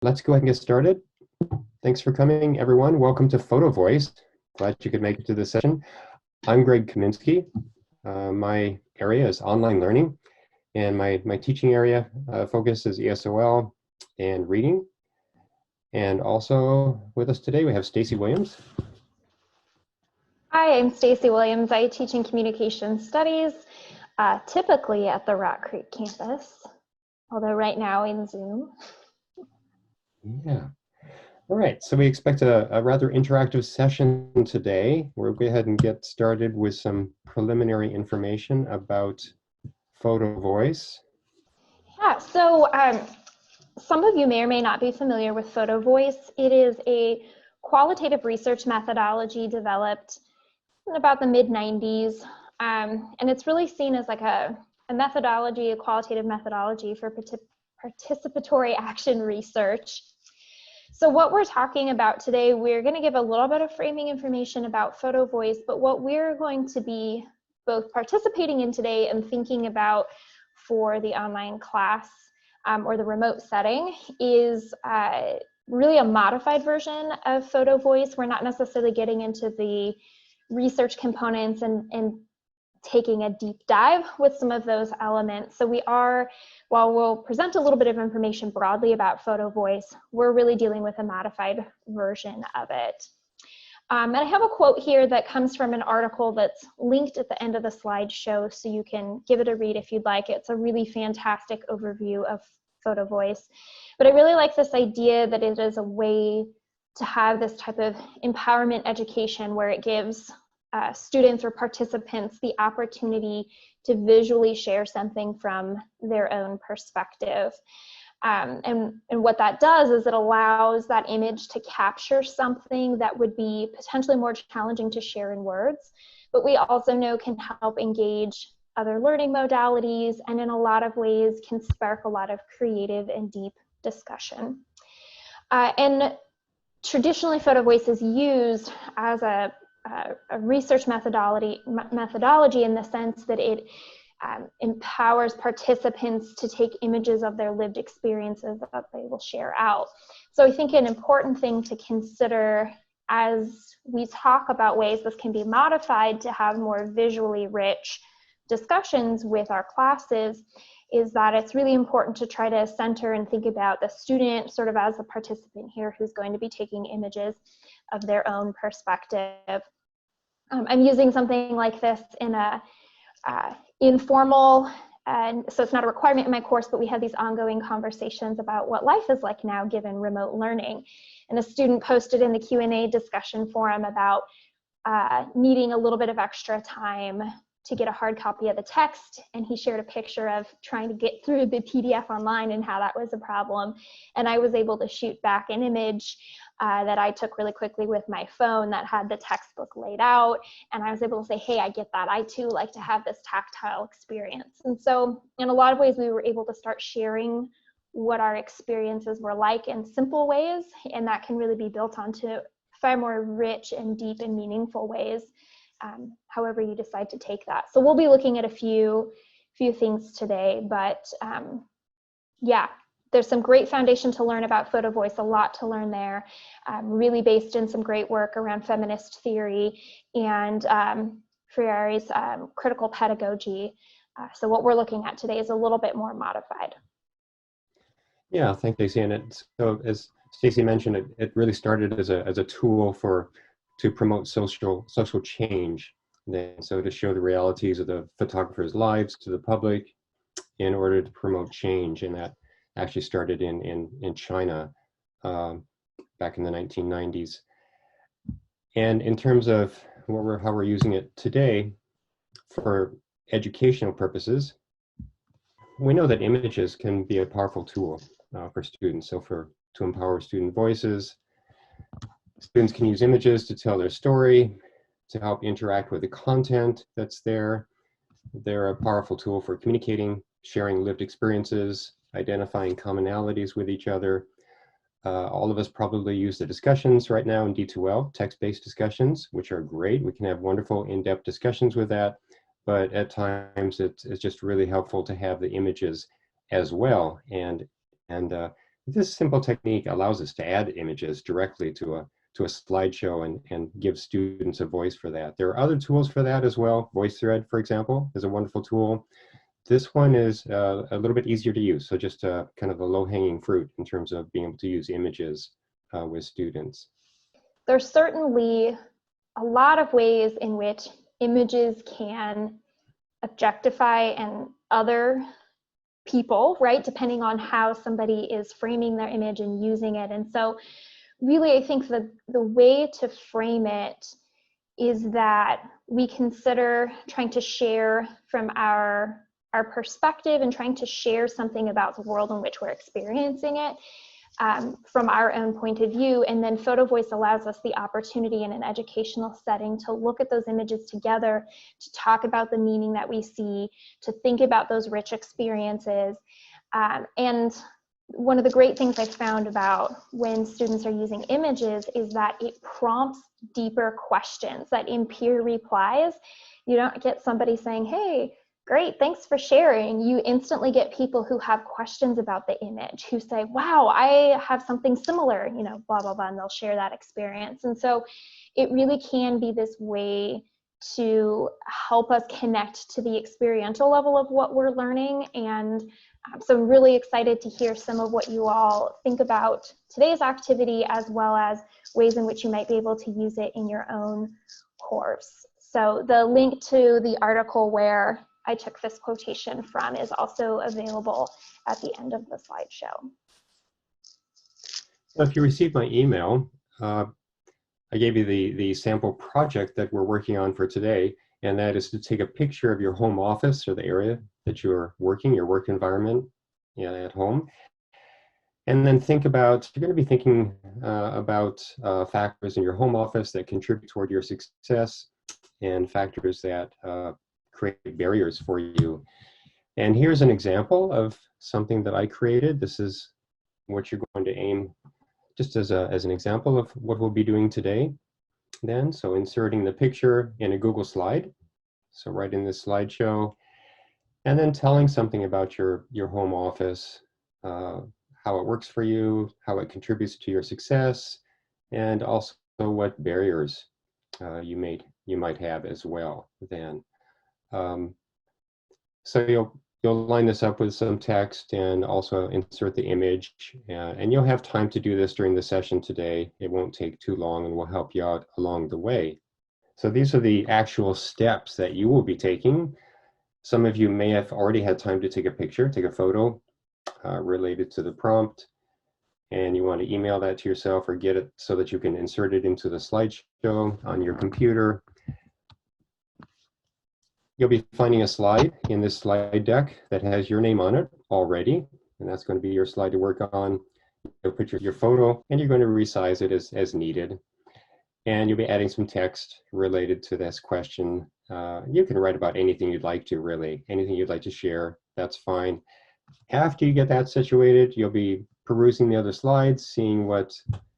Let's go ahead and get started. Thanks for coming, everyone. Welcome to Photovoice. Glad you could make it to this session. I'm Greg Kaminski. My area is online learning, and my teaching area focus is ESOL and reading. And also with us today, we have Stacie Williams. Hi, I'm Stacie Williams. I teach in communication studies, typically at the Rock Creek campus, although right now in Zoom. Yeah. All right, so we expect a rather interactive session today. We'll go ahead and get started with some preliminary information about Photovoice. Yeah, so some of you may or may not be familiar with Photovoice. It is a qualitative research methodology developed in about the mid-90s, and it's really seen as like a methodology, a qualitative methodology for participatory action research. So what we're talking about today, we're going to give a little bit of framing information about Photovoice, but what we're going to be both participating in today and thinking about for the online class or the remote setting is really a modified version of Photovoice. We're not necessarily getting into the research components and taking a deep dive with some of those elements. So we are, while we'll present a little bit of information broadly about Photovoice, we're really dealing with a modified version of it. And I have a quote here that comes from an article that's linked at the end of the slideshow, so you can give it a read if you'd like. It's a really fantastic overview of Photovoice. But I really like this idea that it is a way to have this type of empowerment education where it gives students or participants the opportunity to visually share something from their own perspective. And what that does is it allows that image to capture something that would be potentially more challenging to share in words, but we also know can help engage other learning modalities and in a lot of ways can spark a lot of creative and deep discussion. And traditionally, Photovoice is used as a research methodology in the sense that it empowers participants to take images of their lived experiences that they will share out. So I think an important thing to consider as we talk about ways this can be modified to have more visually rich discussions with our classes is that it's really important to try to center and think about the student sort of as the participant here who's going to be taking images of their own perspective. I'm using something like this in a informal, and so it's not a requirement in my course, but we have these ongoing conversations about what life is like now given remote learning. And a student posted in the Q&A discussion forum about needing a little bit of extra time to get a hard copy of the text, and he shared a picture of trying to get through the PDF online and how that was a problem. And I was able to shoot back an image that I took really quickly with my phone that had the textbook laid out, and I was able to say, hey, I get that. I too like to have this tactile experience. And so in a lot of ways, we were able to start sharing what our experiences were like in simple ways, and that can really be built onto far more rich and deep and meaningful ways, however you decide to take that. So we'll be looking at a few things today, but yeah, there's some great foundation to learn about Photovoice, a lot to learn there, really based in some great work around feminist theory and Freire's critical pedagogy. So what we're looking at today is a little bit more modified. Yeah, thanks, Stacie. And so as Stacie mentioned, it really started as a tool to promote social change. And so to show the realities of the photographers' lives to the public in order to promote change. And that actually started in China back in the 1990s. And in terms of how we're using it today for educational purposes, we know that images can be a powerful tool for students. So to empower student voices, students can use images to tell their story, to help interact with the content that's there. They're a powerful tool for communicating, sharing lived experiences, identifying commonalities with each other. All of us probably use the discussions right now in D2L, text-based discussions, which are great. We can have wonderful in-depth discussions with that, but at times it's just really helpful to have the images as well. And this simple technique allows us to add images directly to a slideshow and give students a voice for that. There are other tools for that as well. VoiceThread, for example, is a wonderful tool. This one is a little bit easier to use, so just kind of a low-hanging fruit in terms of being able to use images with students. There's certainly a lot of ways in which images can objectify and other people, right, depending on how somebody is framing their image and using it. And so really, I think that the way to frame it is that we consider trying to share from our perspective and trying to share something about the world in which we're experiencing it from our own point of view. And then Photovoice allows us the opportunity in an educational setting to look at those images together, to talk about the meaning that we see, to think about those rich experiences. And one of the great things I found about when students are using images is that it prompts deeper questions, that in peer replies, you don't get somebody saying, hey, great, thanks for sharing. You instantly get people who have questions about the image, who say, wow, I have something similar, you know, blah, blah, blah, and they'll share that experience. And so it really can be this way to help us connect to the experiential level of what we're learning. And so I'm really excited to hear some of what you all think about today's activity, as well as ways in which you might be able to use it in your own course. So the link to the article where I took this quotation from is also available at the end of the slideshow. So if you received my email, I gave you the sample project that we're working on for today, and that is to take a picture of your home office or the area that you're working, your work environment, you know, at home, and then think about, you're going to be thinking about factors in your home office that contribute toward your success and factors that create barriers for you. And here's an example of something that I created. This is what you're going to aim, just as an example of what we'll be doing today then. So inserting the picture in a Google slide, so right in this slideshow, and then telling something about your home office, how it works for you, how it contributes to your success, and also what barriers you might have as well then. So you'll line this up with some text and also insert the image, and you'll have time to do this during the session today. It won't take too long, and we'll help you out along the way. So these are the actual steps that you will be taking. Some of you may have already had time to take a picture, take a photo related to the prompt, and you want to email that to yourself or get it so that you can insert it into the slideshow on your computer. You'll be finding a slide in this slide deck that has your name on it already, and that's going to be your slide to work on. You'll put your photo, and you're going to resize it as needed. And you'll be adding some text related to this question. You can write about anything you'd like to, really. Anything you'd like to share, that's fine. After you get that situated, you'll be perusing the other slides, seeing what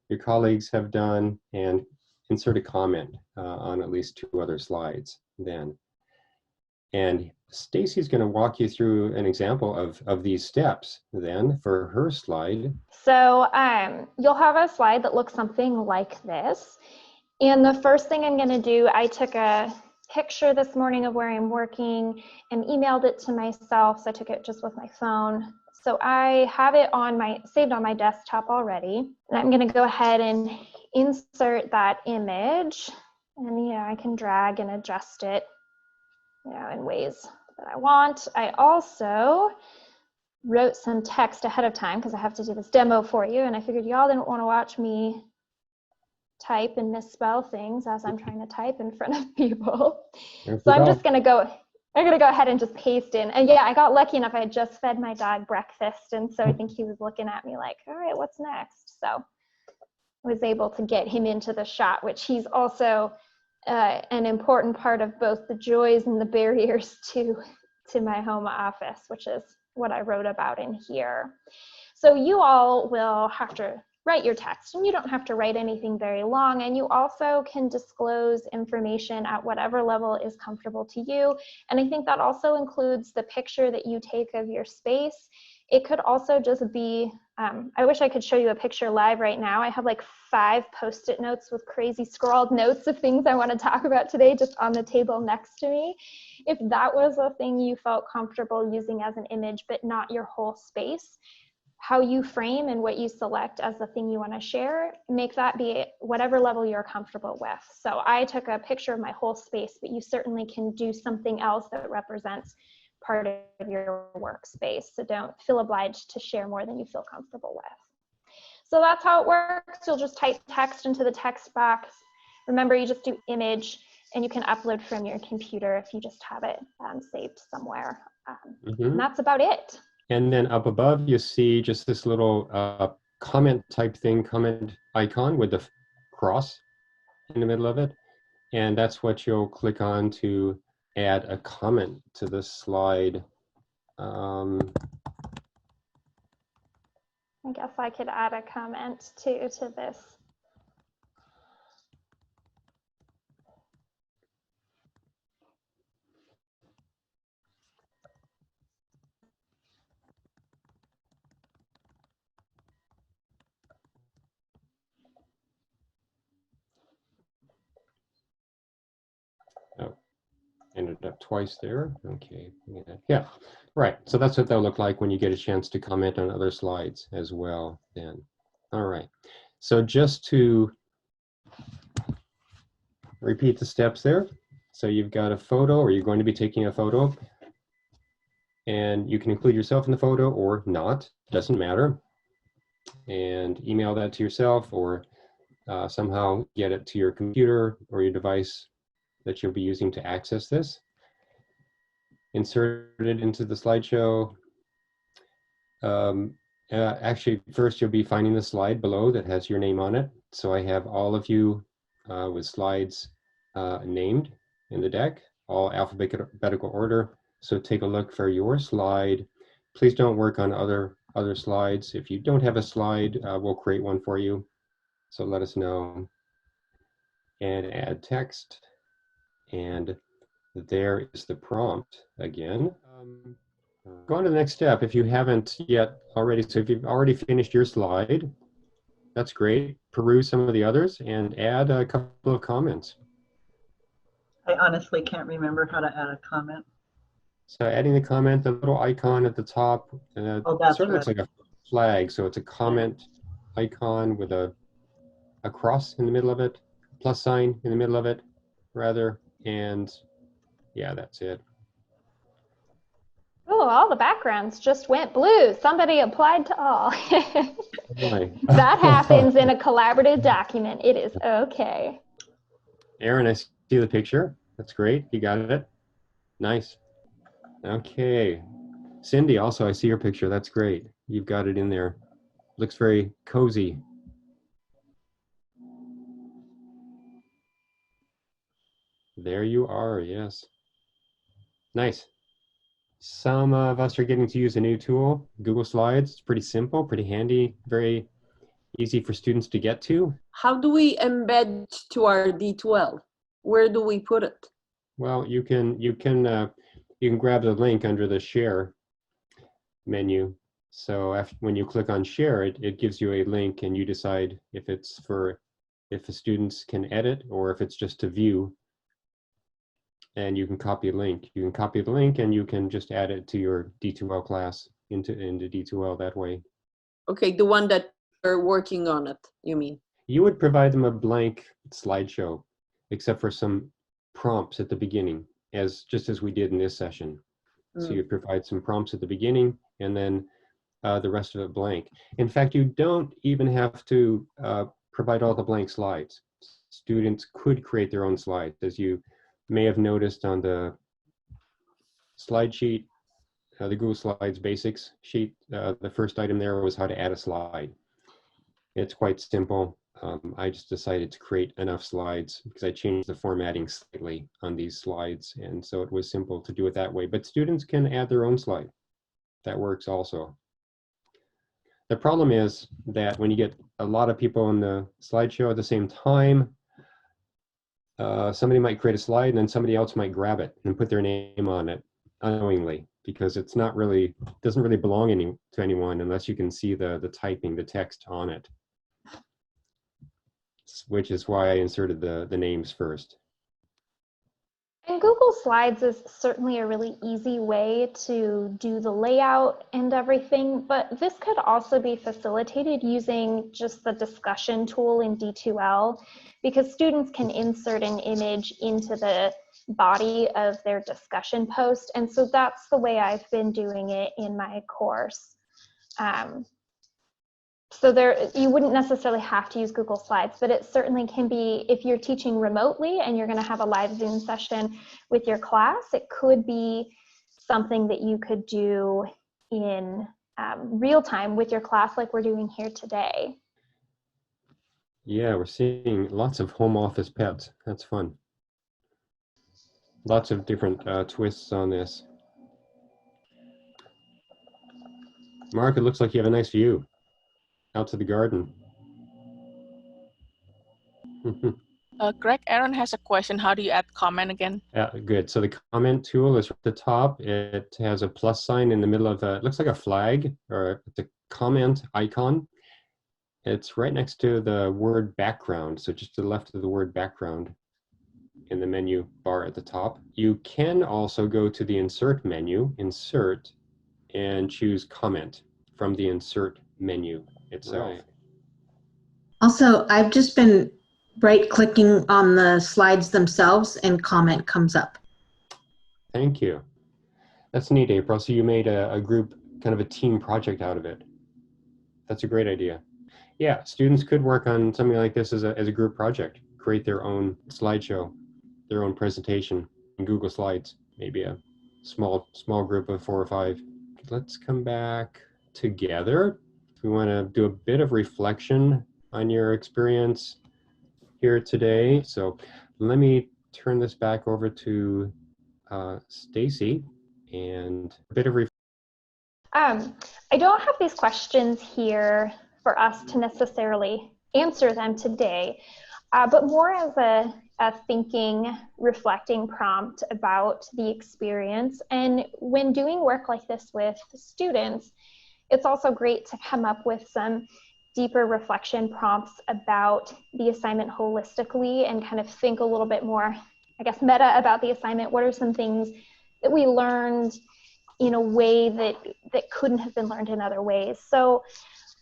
your colleagues have done, and insert a comment on at least 2 other slides then. And Stacie's going to walk you through an example of these steps then for her slide. So you'll have a slide that looks something like this. And the first thing I'm going to do, I took a picture this morning of where I'm working and emailed it to myself. So I took it just with my phone. So I have it saved on my desktop already. And I'm going to go ahead and insert that image. And you know, I can drag and adjust it, you know, in ways that I want. I also wrote some text ahead of time because I have to do this demo for you, and I figured y'all didn't want to watch me type and misspell things as I'm trying to type in front of people. So I'm just gonna go ahead and just paste in. And yeah, I got lucky enough. I had just fed my dog breakfast, and so I think he was looking at me like, all right, what's next? So I was able to get him into the shot, which he's also an important part of both the joys and the barriers to my home office, which is what I wrote about in here. So you all will have to write your text, and you don't have to write anything very long, and you also can disclose information at whatever level is comfortable to you. And I think that also includes the picture that you take of your space It could also just be, I wish I could show you a picture live right now. I have like 5 Post-it notes with crazy scrawled notes of things I want to talk about today just on the table next to me. If that was a thing you felt comfortable using as an image, but not your whole space, how you frame and what you select as the thing you want to share, make that be whatever level you're comfortable with. So I took a picture of my whole space, but you certainly can do something else that represents part of your workspace. So don't feel obliged to share more than you feel comfortable with. So that's how it works. You'll just type text into the text box. Remember, you just do image, and you can upload from your computer if you just have it saved somewhere. And that's about it. And then up above, you see just this little comment type thing, comment icon with the cross in the middle of it. And that's what you'll click on to add a comment to the slide. I guess I could add a comment too to this. Oh, ended up twice there. Okay, yeah, right. So that's what they'll look like when you get a chance to comment on other slides as well then. All right, so just to repeat the steps there. So you've got a photo, or you're going to be taking a photo, and you can include yourself in the photo or not, doesn't matter. And email that to yourself, or somehow get it to your computer or your device that you'll be using to access this. Insert it into the slideshow. Actually, first you'll be finding the slide below that has your name on it. So I have all of you with slides named in the deck, all alphabetical order. So take a look for your slide. Please don't work on other slides. If you don't have a slide, we'll create one for you. So let us know. And add text. And there is the prompt again. Go on to the next step if you haven't yet already. So if you've already finished your slide, that's great. Peruse some of the others and add a couple of comments. I honestly can't remember how to add a comment. So adding the comment, the little icon at the top, Oh, that's sort of looks right. like a flag. So it's a comment icon with a cross in the middle of it, plus sign in the middle of it, rather, and yeah, that's it. Oh, all the backgrounds just went blue. Somebody applied to all. That happens in a collaborative document. It is okay. Aaron, I see the picture. That's great. You got it. Nice. Okay. Cindy, also, I see your picture. That's great. You've got it in there. Looks very cozy. There you are, yes. Nice. Some of us are getting to use a new tool, Google Slides. It's pretty simple, pretty handy, very easy for students to get to. How do we embed to our D12? Where do we put it? Well, you can grab the link under the share menu. So when you click on share, it gives you a link, and you decide if the students can edit or if it's just to view. And you can copy a link. You can copy the link, and you can just add it to your D2L class into D2L that way. Okay, the one that are working on it, you mean? You would provide them a blank slideshow, except for some prompts at the beginning, just as we did in this session. So you provide some prompts at the beginning, and then the rest of it blank. In fact, you don't even have to provide all the blank slides. Students could create their own slides, as you may have noticed on the slide sheet, the Google Slides basics sheet. The first item there was how to add a slide. It's quite simple. I just decided to create enough slides because I changed the formatting slightly on these slides, and so it was simple to do it that way. But students can add their own slide. That works also. The problem is that when you get a lot of people in the slideshow at the same time, somebody might create a slide and then somebody else might grab it and put their name on it unknowingly. because it's not really, doesn't really belong to anyone unless you can see the typing, the text on it, which is why I inserted the names first. And Google Slides is certainly a really easy way to do the layout and everything, but this could also be facilitated using just the discussion tool in D2L, because students can insert an image into the body of their discussion post. And so that's the way I've been doing it in my course. So there, you wouldn't necessarily have to use Google Slides, but it certainly can be, if you're teaching remotely and you're going to have a live Zoom session with your class, it could be something that you could do in real time with your class like we're doing here today. Yeah, we're seeing lots of home office pets. That's fun. Lots of different twists on this. Mark, it looks like you have a nice view out to the garden. Greg, Aaron has a question. How do you add comment again? Good. So the comment tool is at the top. It has a plus sign in the middle of it looks like a flag, or it's a comment icon. It's right next to the word background. So just to the left of the word background in the menu bar at the top. You can also go to the insert menu, insert, and choose comment from the insert menu itself. Right. Also, I've just been right-clicking on the slides themselves and comment comes up. Thank you. That's neat, April. So you made a group, kind of a team project out of it. That's a great idea. Yeah, students could work on something like this as a group project, create their own slideshow, their own presentation in Google Slides, maybe a small group of 4 or 5. Let's come back together. We want to do a bit of reflection on your experience here today. So let me turn this back over to Stacie and a bit of I don't have these questions here for us to necessarily answer them today, but more as a thinking, reflecting prompt about the experience. And when doing work like this with students, it's also great to come up with some deeper reflection prompts about the assignment holistically and kind of think a little bit more, I guess, meta about the assignment. What are some things that we learned in a way that couldn't have been learned in other ways? So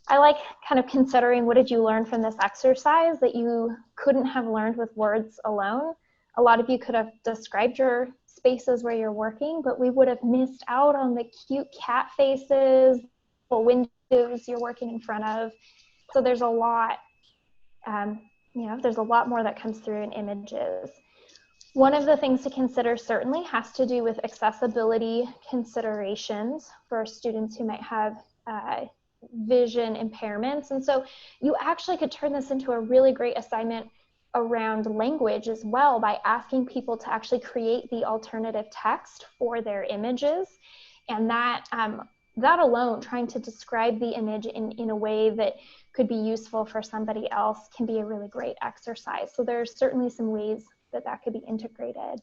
I like kind of considering, what did you learn from this exercise that you couldn't have learned with words alone? A lot of you could have described your spaces where you're working, but we would have missed out on the cute cat faces, the windows you're working in front of. So there's a lot, there's a lot more that comes through in images. One of the things to consider certainly has to do with accessibility considerations for students who might have vision impairments. And so you actually could turn this into a really great assignment around language as well, by asking people to actually create the alternative text for their images. And that alone, trying to describe the image in a way that could be useful for somebody else, can be a really great exercise. So there's certainly some ways that could be integrated.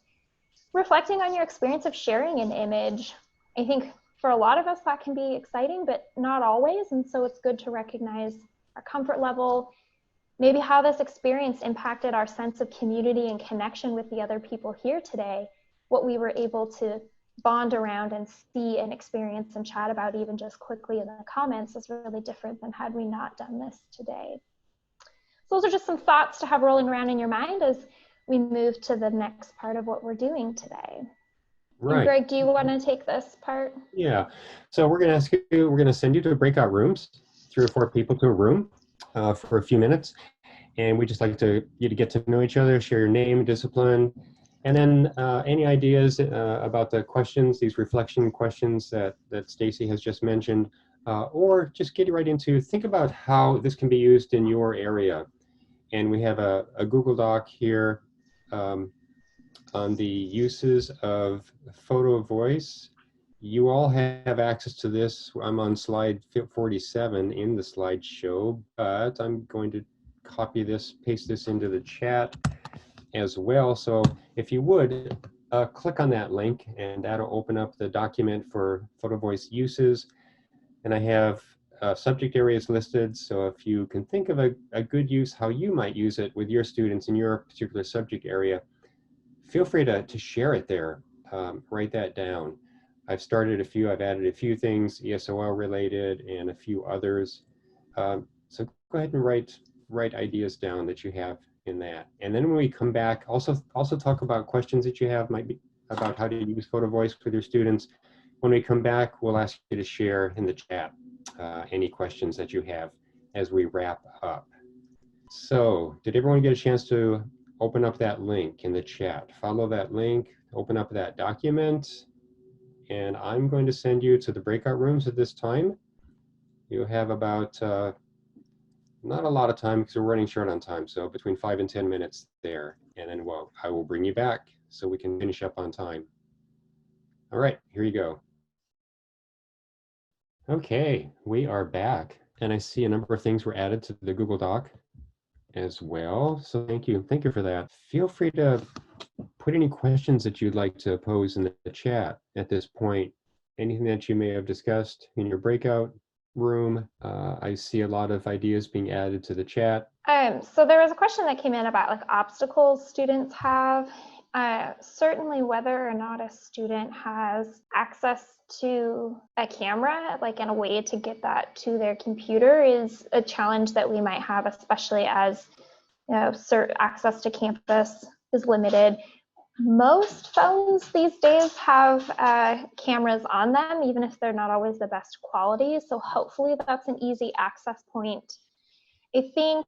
Reflecting on your experience of sharing an image, I think for a lot of us that can be exciting, but not always. And so it's good to recognize our comfort level, maybe how this experience impacted our sense of community and connection with the other people here today, what we were able to bond around and see and experience and chat about even just quickly in the comments is really different than had we not done this today. So those are just some thoughts to have rolling around in your mind as we move to the next part of what we're doing today. Right. And Greg, do you want to take this part? Yeah. So we're going to send you to breakout rooms, 3 or 4 people to a room for a few minutes. And we just like you to get to know each other, share your name, discipline, and then any ideas about the questions, these reflection questions that Stacie has just mentioned, or just get right into, think about how this can be used in your area. And we have a Google Doc here on the uses of Photovoice. You all have access to this. I'm on slide 47 in the slideshow, but I'm going to copy this, paste this into the chat as well. So if you would, click on that link and that'll open up the document for Photovoice uses. And I have subject areas listed, so if you can think of a good use, how you might use it with your students in your particular subject area, feel free to share it there. Write that down. I've started a few, I've added a few things ESOL related and a few others. So go ahead and write ideas down that you have in that. And then when we come back, also talk about questions that you have, might be about how to use Photovoice with your students. When we come back, we'll ask you to share in the chat any questions that you have as we wrap up. So did everyone get a chance to open up that link in the chat? Follow that link, open up that document, and I'm going to send you to the breakout rooms at this time. You have about, not a lot of time because we're running short on time, so between 5 and 10 minutes there, and then I will bring you back so we can finish up on time. All right, here you go. Okay, we are back, and I see a number of things were added to the Google Doc as well, so thank you for that. Feel free to put any questions that you'd like to pose in the chat at this point. Anything that you may have discussed in your breakout room. I see a lot of ideas being added to the chat. So there was a question that came in about like obstacles students have. Certainly whether or not a student has access to a camera, like in a way to get that to their computer, is a challenge that we might have, especially as access to campus is limited. Most phones these days have cameras on them, even if they're not always the best quality. So hopefully that's an easy access point. I think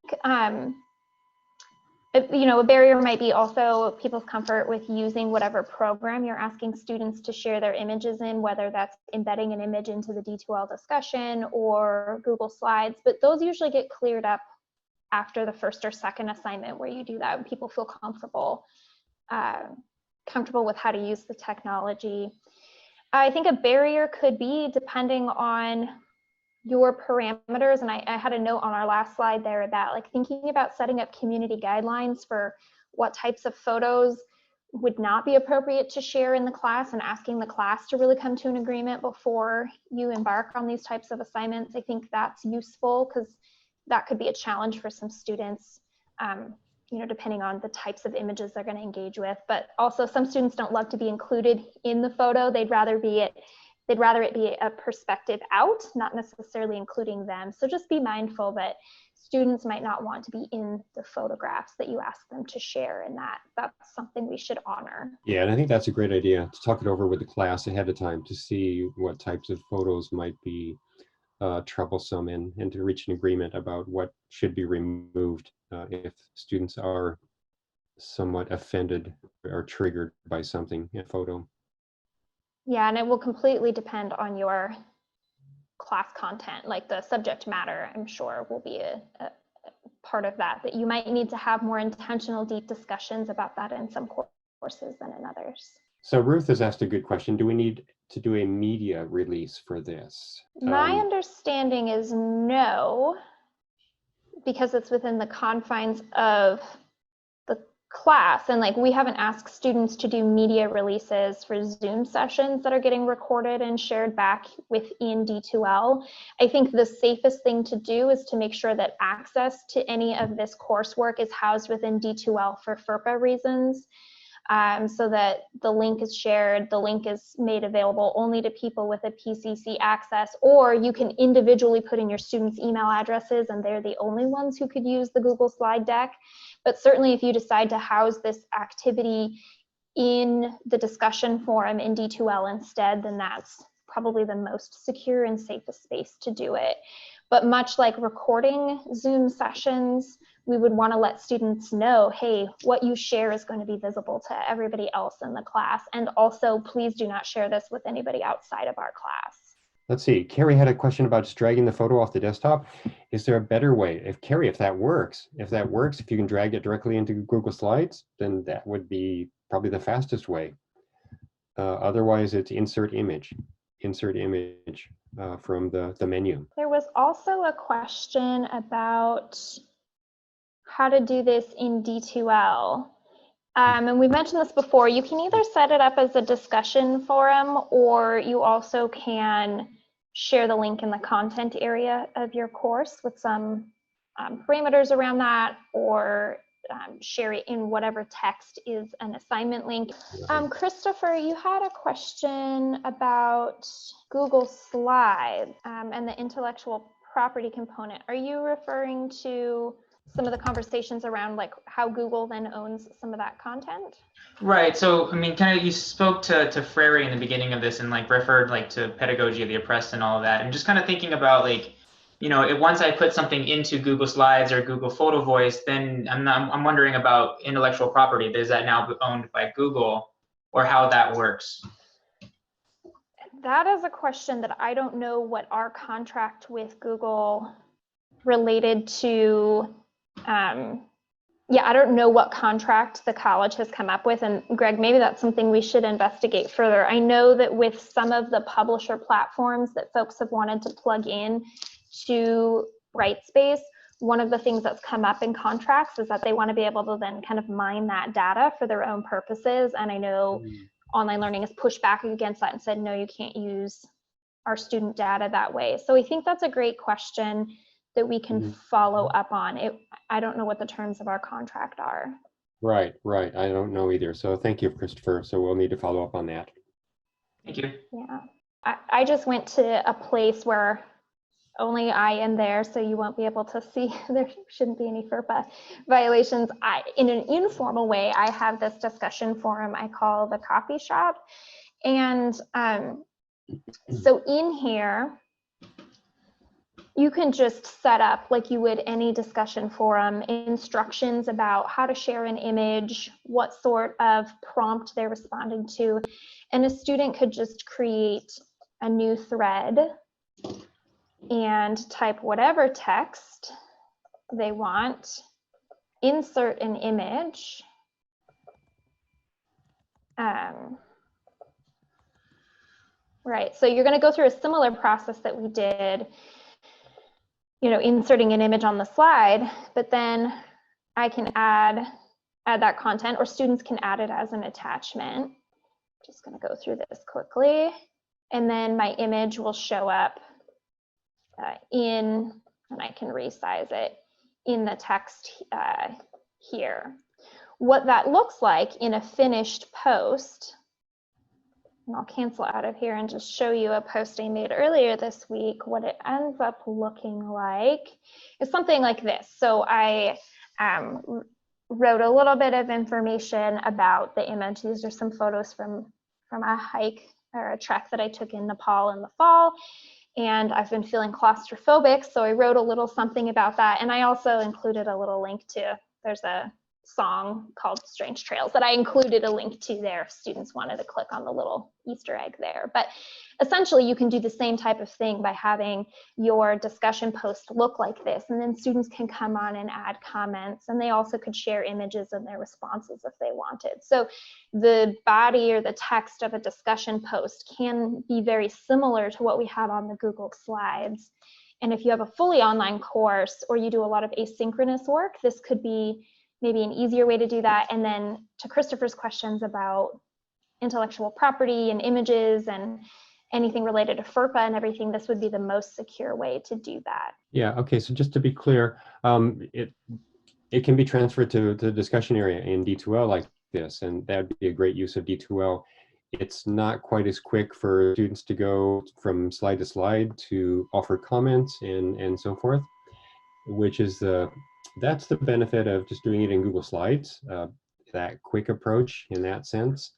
a barrier might be also people's comfort with using whatever program you're asking students to share their images in, whether that's embedding an image into the D2L discussion or Google Slides, but those usually get cleared up after the first or second assignment where you do that, and people feel comfortable with how to use the technology. I think a barrier could be depending on your parameters, and I had a note on our last slide there about like thinking about setting up community guidelines for what types of photos would not be appropriate to share in the class, and asking the class to really come to an agreement before you embark on these types of assignments. I think that's useful because that could be a challenge for some students, depending on the types of images they're going to engage with. But also some students don't love to be included in the photo. They'd rather it be a perspective out, not necessarily including them. So just be mindful that students might not want to be in the photographs that you ask them to share, and that's something we should honor. Yeah, and I think that's a great idea to talk it over with the class ahead of time to see what types of photos might be troublesome and to reach an agreement about what should be removed if students are somewhat offended or triggered by something in a photo. Yeah, and it will completely depend on your class content. Like the subject matter, I'm sure, will be a part of that you might need to have more intentional, deep discussions about that in some courses than in others. So Ruth has asked a good question. Do we need to do a media release for this? My understanding is no, because it's within the confines of the class, and like we haven't asked students to do media releases for Zoom sessions that are getting recorded and shared back within D2L. I think the safest thing to do is to make sure that access to any of this coursework is housed within D2L for FERPA reasons, so that the link is shared, the link is made available only to people with a PCC access, or you can individually put in your students' email addresses and they're the only ones who could use the Google slide deck. But certainly if you decide to house this activity in the discussion forum in D2L instead, then that's probably the most secure and safest space to do it. But much like recording Zoom sessions, we would want to let students know, hey, what you share is going to be visible to everybody else in the class. And also, please do not share this with anybody outside of our class. Let's see, Carrie had a question about just dragging the photo off the desktop. Is there a better way? Carrie, if that works, if you can drag it directly into Google Slides, then that would be probably the fastest way. Otherwise, it's insert image from the menu. There was also a question about how to do this in D2L. And we mentioned this before, you can either set it up as a discussion forum, or you also can share the link in the content area of your course with some parameters around that, or share it in whatever text is an assignment link. Christopher, you had a question about Google Slides and the intellectual property component. Are you referring to some of the conversations around like how Google then owns some of that content? Right. So, I mean, kind of you spoke to Freire in the beginning of this and like referred like to pedagogy of the oppressed and all of that. And just kind of thinking about like, you know, once I put something into Google Slides or Google Photovoice, then I'm wondering about intellectual property. Is that now owned by Google, or how that works? That is a question that I don't know what our contract with Google related to. Yeah, I don't know what contract the college has come up with. And Greg, maybe that's something we should investigate further. I know that with some of the publisher platforms that folks have wanted to plug in to Brightspace, one of the things that's come up in contracts is that they want to be able to then kind of mine that data for their own purposes. And I know online learning has pushed back against that and said, no, you can't use our student data that way. So I think that's a great question that we can follow up on. I don't know what the terms of our contract are. Right. I don't know either. So thank you, Christopher. So we'll need to follow up on that. Thank you. Yeah, I just went to a place where only I am there, so you won't be able to see. There shouldn't be any FERPA violations. In an informal way, I have this discussion forum I call the coffee shop. And so in here, you can just set up, like you would any discussion forum, instructions about how to share an image, what sort of prompt they're responding to. And a student could just create a new thread and type whatever text they want, insert an image. Right, so you're going to go through a similar process that we did, you know, inserting an image on the slide, but then I can add that content, or students can add it as an attachment. Just going to go through this quickly, and then my image will show up and I can resize it in the text here. What that looks like in a finished post, and I'll cancel out of here and just show you a post I made earlier this week. What it ends up looking like is something like this. So I wrote a little bit of information about the image. These are some photos from a hike or a trek that I took in Nepal in the fall. And I've been feeling claustrophobic, so I wrote a little something about that. And I also included a little link to, there's a song called Strange Trails that I included a link to there if students wanted to click on the little Easter egg there. But essentially you can do the same type of thing by having your discussion post look like this, and then students can come on and add comments, and they also could share images and their responses if they wanted. So the body or the text of a discussion post can be very similar to what we have on the Google Slides. And if you have a fully online course or you do a lot of asynchronous work, this could be maybe an easier way to do that. And then to Christopher's questions about intellectual property and images and anything related to FERPA and everything, this would be the most secure way to do that. Yeah, okay, so just to be clear, it can be transferred to the discussion area in D2L like this, and that would be a great use of D2L. It's not quite as quick for students to go from slide to slide to offer comments and so forth, which is that's the benefit of just doing it in Google Slides, that quick approach in that sense.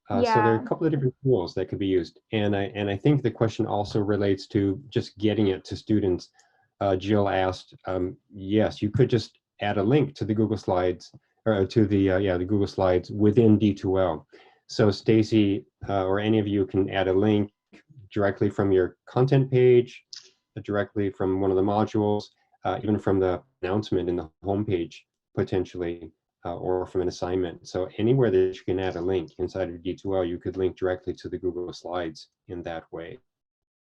So there are a couple of different tools that could be used. And I think the question also relates to just getting it to students. Jill asked, yes, you could just add a link to the Google Slides, or to the Google Slides within D2L. So Stacie or any of you can add a link directly from your content page, directly from one of the modules, even from the announcement in the homepage, potentially, or from an assignment. So anywhere that you can add a link inside of D2L, you could link directly to the Google Slides in that way.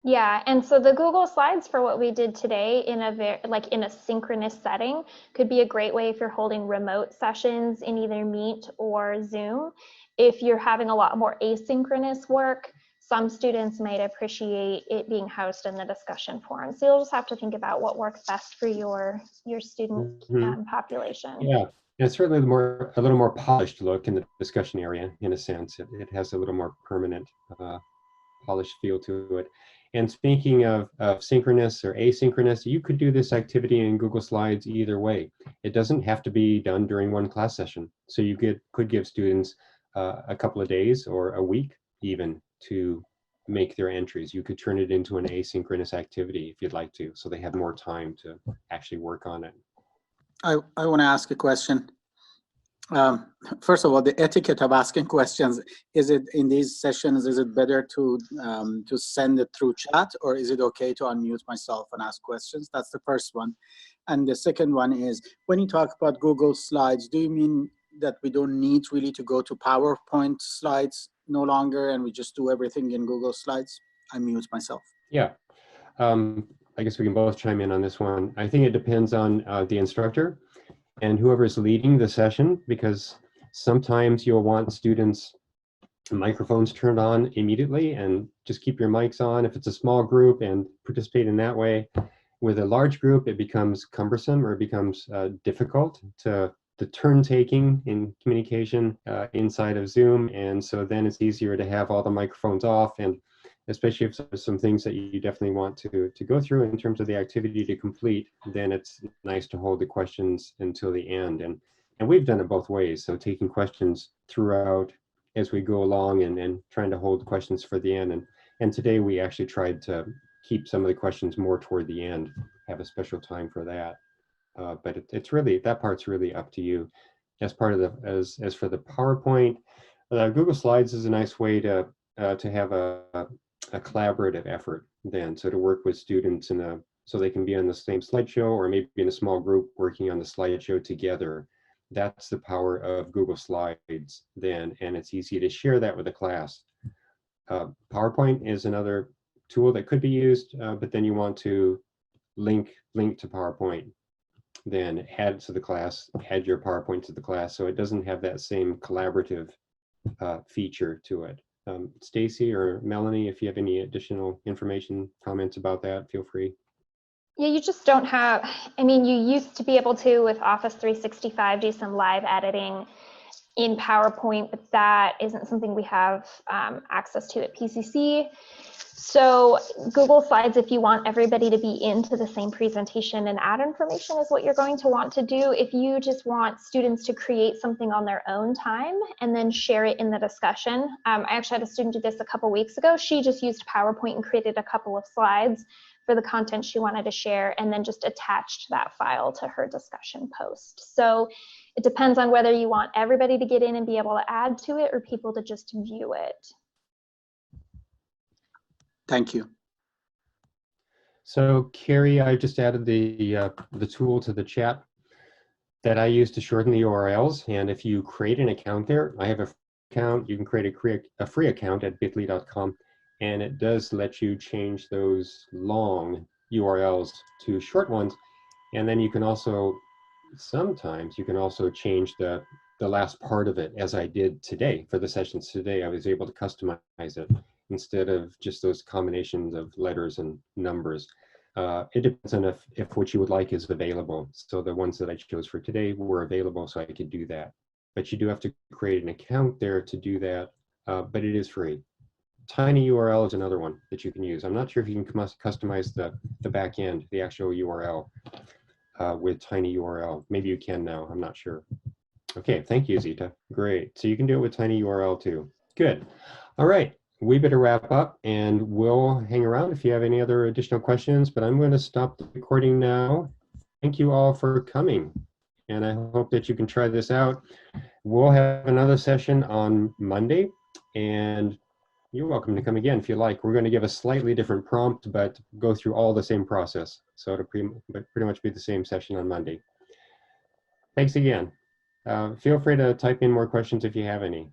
Yeah, and so the Google Slides for what we did today in in a synchronous setting could be a great way if you're holding remote sessions in either Meet or Zoom. If you're having a lot more asynchronous work, some students might appreciate it being housed in the discussion forum. So you'll just have to think about what works best for your student population. Yeah, and it's certainly a little more polished look in the discussion area, in a sense. It has a little more permanent, polished feel to it. And speaking of synchronous or asynchronous, you could do this activity in Google Slides either way. It doesn't have to be done during one class session. So you could give students a couple of days or a week even to make their entries. You could turn it into an asynchronous activity if you'd like to, so they have more time to actually work on it. I want to ask a question. First of all, the etiquette of asking questions, is it in these sessions, is it better to send it through chat, or is it okay to unmute myself and ask questions? That's the first one. And the second one is, when you talk about Google Slides, do you mean that we don't need really to go to PowerPoint slides no longer, and we just do everything in Google Slides? I mute myself. Yeah, I guess we can both chime in on this one. I think it depends on the instructor and whoever's leading the session, because sometimes you'll want students' microphones turned on immediately, and just keep your mics on if it's a small group and participate in that way. With a large group, it becomes cumbersome, or it becomes difficult to the turn taking in communication inside of Zoom. And so then it's easier to have all the microphones off, and especially if there's some things that you definitely want to go through in terms of the activity to complete, then it's nice to hold the questions until the end. And we've done it both ways. So taking questions throughout as we go along, and trying to hold questions for the end. And today we actually tried to keep some of the questions more toward the end, have a special time for that. But it's really, that part's really up to you. As part of the, as for the PowerPoint, Google Slides is a nice way to have a collaborative effort then. So to work with students so they can be on the same slideshow, or maybe in a small group working on the slideshow together. That's the power of Google Slides then, and it's easy to share that with the class. PowerPoint is another tool that could be used, but then you want to link to PowerPoint, then add to the class, add your PowerPoint to the class, so it doesn't have that same collaborative feature to it. Stacie or Melanie, if you have any additional information, comments about that, feel free. Yeah, you just don't have, I mean, you used to be able to, with Office 365, do some live editing in PowerPoint, but that isn't something we have access to at PCC. So Google Slides, if you want everybody to be into the same presentation and add information, is what you're going to want to do. If you just want students to create something on their own time and then share it in the discussion. I actually had a student do this a couple weeks ago. She just used PowerPoint and created a couple of slides for the content she wanted to share, and then just attached that file to her discussion post. So it depends on whether you want everybody to get in and be able to add to it, or people to just view it. Thank you. So Carrie, I just added the tool to the chat that I use to shorten the URLs. And if you create an account there, I have a free account. You can create a free account at bit.ly.com, and it does let you change those long URLs to short ones. And then you can also, sometimes you can also change the last part of it, as I did today for the sessions today. I was able to customize it instead of just those combinations of letters and numbers. It depends on if what you would like is available. So the ones that I chose for today were available, so I could do that. But you do have to create an account there to do that, but it is free. TinyURL is another one that you can use. I'm not sure if you can customize the back end, the actual URL with TinyURL. Maybe you can now, I'm not sure. Okay, thank you, Zita. Great. So you can do it with TinyURL too. Good. All right. We better wrap up, and we'll hang around if you have any other additional questions, but I'm going to stop the recording now. Thank you all for coming, and I hope that you can try this out. We'll have another session on Monday, and you're welcome to come again if you like. We're going to give a slightly different prompt, but go through all the same process. So it'll pretty much be the same session on Monday. Thanks again. Feel free to type in more questions if you have any.